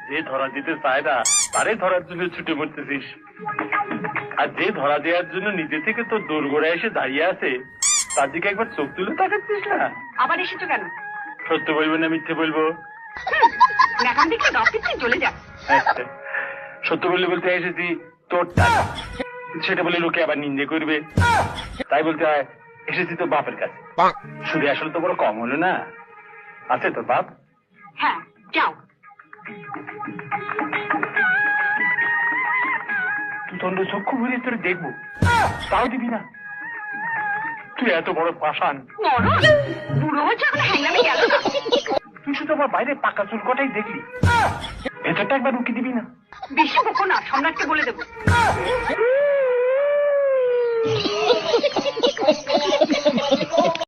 যে ধরা দিতে চায় না তারে ধরার জন্য ছুটে পড়তেছিস, আর যে ধরা দেওয়ার জন্য নিজে থেকে তো দোরগোড়ায় এসে দাঁড়িয়ে আছে তার দিকে একবার চোখ তুলে তাকাচ্ছিস না? আবার এসেছো কেন? সত্য বলবো না মিথ্যে বলবো? এখন দেখলে গাফির চলে যা। সত্য বললে বলতে এসেছি তোর টাকা, সেটা বলে লোকে আবার নিন্দে করবে, তাই বলতে হয় এসেছি তো বাপের কাছে। শুধু আসলে তো বড় কম হলো না, আছে তোর বাপ? হ্যাঁ যাও। তুই তন্ড চক্ষু ভরে তোর দেখবো, তাও দিবি না? তুই এত বড় পাষাণ, বুড়ো হচ্ছে এখন হ্যাংলামে গেল না। তুই শুধু আমার বাইরে পাকা চুল কটাই দেখলি, ভেতরটা একবার উকি দিবি না? বেশি বকো না, সম্রাটকে বলে দেবো।